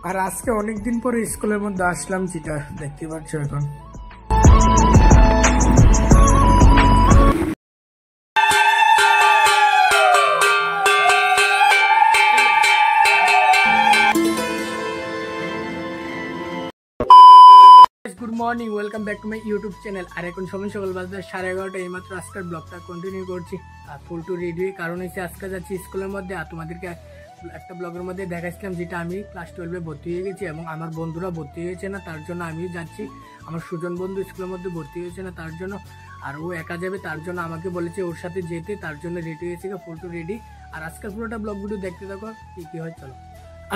আর আজকে অনেকদিন পরে স্কুলের মধ্যে আসলাম, যেটা দেখতে পাচ্ছ এখন। Good morning, welcome back to my YouTube channel. আর এখন সময় সকাল বাজে 11:30। এইমাত্র আজকের ব্লগটা কন্টিনিউ করছি আর ফুল টু রেডি, কারণ হচ্ছে আজকে যাচ্ছি স্কুলের মধ্যে। আর তোমাদেরকে একটা ব্লগের মধ্যে দেখাচ্ছিলাম যেটা আমি ক্লাস 12-এ ভর্তি হয়ে গেছি এবং আমার বন্ধুরা ভর্তি হয়েছে না, তার জন্য আমি যাচ্ছি। আমার সুজন বন্ধু স্কুলের মধ্যে ভর্তি হয়েছে না তার জন্য, আর ও একা যাবে, তার জন্য আমাকে বলেছে ওর সাথে যেতে, তার জন্য রেডি হয়েছে ফুল টু রেডি। আর আজকের পুরোটা ব্লগ ভিডিও দেখতে থাকো কি কি হয়, চলো।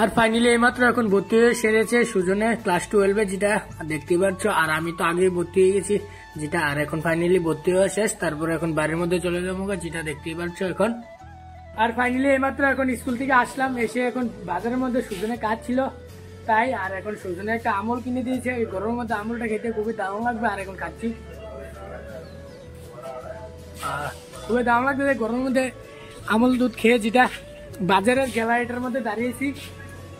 আর ফাইনালি এইমাত্র এখন ভর্তি হয়ে সেরেছে সুজনে ক্লাস 12-এ, যেটা দেখতে পাচ্ছ। আর আমি তো আগেই ভর্তি হয়ে গেছি যেটা। আর এখন ফাইনালি ভর্তি হওয়া শেষ, তারপরে এখন বাড়ির মধ্যে চলে যাবো, যেটা দেখতেই পাচ্ছ এখন। আর ফাইনালি এইমাত্র এখন স্কুল থেকে আসলাম, এসে এখন বাজারের মধ্যে সুজনের কাজ ছিল তাই। আর এখন সুজনে একটা আমল কিনে দিয়েছে, এই গরমের মধ্যে আমলটা খেতে খুবই দারুণ লাগবে। আর এখন খাচ্ছি, খুবই দারুণ লাগবে গরমের মধ্যে আমল দুধ খেয়ে, যেটা বাজারের গ্যালারিটার মধ্যে দাঁড়িয়েছি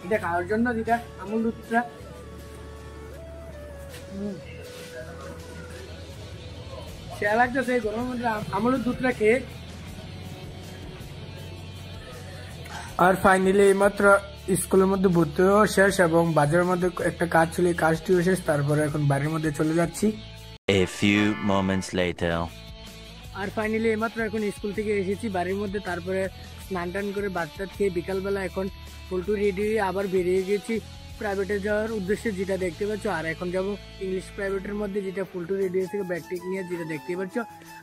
এটা খাওয়ার জন্য, যেটা আমল দুধটা সে লাগতেছে এই গরমের মধ্যে আমল দুধটা খেয়ে। আর ফাইনালি এইমাত্র স্কুলের মধ্যে ভর্তি হওয়া শেষ এবং বাজারের মধ্যে একটা কাজ ছিল, এই কাজটিও শেষ। তারপরে এখন বাড়ির মধ্যে চলে যাচ্ছি। A few moments later. আর ফাইনালি এইমাত্র এখন স্কুল থেকে এসেছি বাড়ির মধ্যে, তারপরে স্নান টান করে ভাত টাত খেয়ে বিকালবেলা এখন ফুল টু রেডি আবার বেরিয়ে গেছি প্রাইভেটে যাওয়ার উদ্দেশ্যে, যেটা দেখতে পাচ্ছ। আর এখন যাবো ইংলিশ প্রাইভেটের মধ্যে, যেটা ফুল টু রেডি হয়েছে ব্যাগ টেক নিয়ে, যেটা দেখতে পাচ্ছ।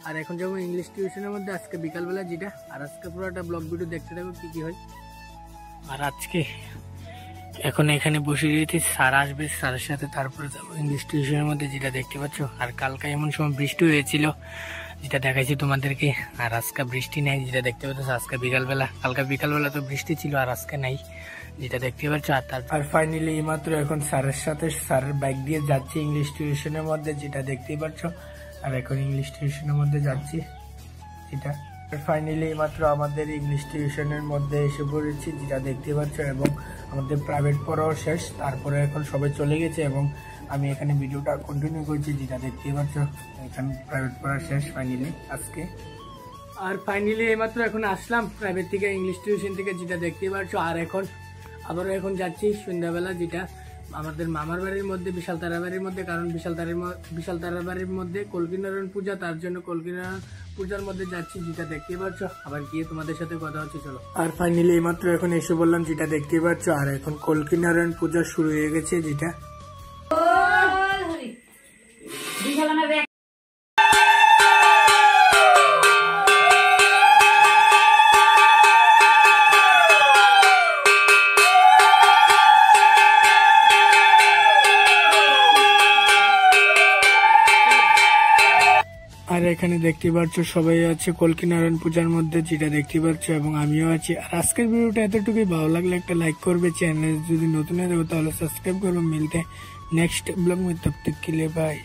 আর এখন যাবো ইংলিশ টিউশনের মধ্যে আজকে বিকালবেলা, যেটা। আর আজকে পুরোটা ব্লগ ভিডিও দেখতে থাকো কি কি হয়। আর আজকে এখন এখানে বসে রয়েছি, স্যার আসবে, স্যারের সাথে তারপরে যাবো ইংলিশ টিউশনের মধ্যে, যেটা দেখতে পাচ্ছ। আর কালকে এমন সময় বৃষ্টি হয়েছিল যেটা দেখাইছি তোমাদেরকে, আর আজকে বৃষ্টি নেই, যেটা দেখতে পাচ্ছ। আজকে বিকালবেলা, কালকে বিকালবেলা তো বৃষ্টি ছিল আর আজকে নাই, যেটা দেখতে পাচ্ছ। আর ফাইনালি এইমাত্র এখন স্যারের সাথে স্যারের বাইক দিয়ে যাচ্ছি ইংলিশ টিউশনের মধ্যে, যেটা দেখতেই পাচ্ছ। আর এখন ইংলিশ টিউশনের মধ্যে যাচ্ছি, যেটা। ফাইনালি এইমাত্র আমাদের ইংলিশ টিউশনের মধ্যে এসে পড়েছি, যেটা দেখতে পাচ্ছ। এবং আমাদের প্রাইভেট পড়াও শেষ, তারপরে এখন সবাই চলে গেছে এবং আমি এখানে ভিডিওটা কন্টিনিউ করছি, যেটা দেখতে পাচ্ছ। এখানে প্রাইভেট পড়া শেষ ফাইনালি আজকে। আর ফাইনালি এইমাত্র এখন আসলাম প্রাইভেট থেকে, ইংলিশ টিউশন থেকে, যেটা দেখতে পাচ্ছ। আর এখন আবারও এখন যাচ্ছি সন্ধ্যাবেলা, যেটা আমাদের মামার বাড়ির মধ্যে, বিশাল তারা বাড়ির মধ্যে, কারণ বিশাল তারা বাড়ির মধ্যে কল্কিনারায়ণ পূজা, তার জন্য কল্কিনারায়ণ পূজার মধ্যে যাচ্ছি, যেটা দেখতে পাচ্ছ। আবার গিয়ে তোমাদের সাথে কথা হচ্ছে, চলো। আর ফাইনালি এইমাত্র এখন এসে বললাম, যেটা দেখতে পাচ্ছ। আর এখন কল্কিনারায়ণ পূজা শুরু হয়ে গেছে, যেটা। আর এখানে দেখতে পাচ্ছ সবাই আছে কল্কিনারায়ণ পূজার মধ্যে, যেটা দেখতে পাচ্ছ, এবং আমিও আছি। আর আজকের ভিডিওটা এতটুকুই, ভালো লাগলে একটা লাইক করবে, চ্যানেল যদি নতুন হয়ে যাবে তাহলে সাবস্ক্রাইব করবে। মিলতে নেক্সট ব্লগ में, तब तक के लिए बाय।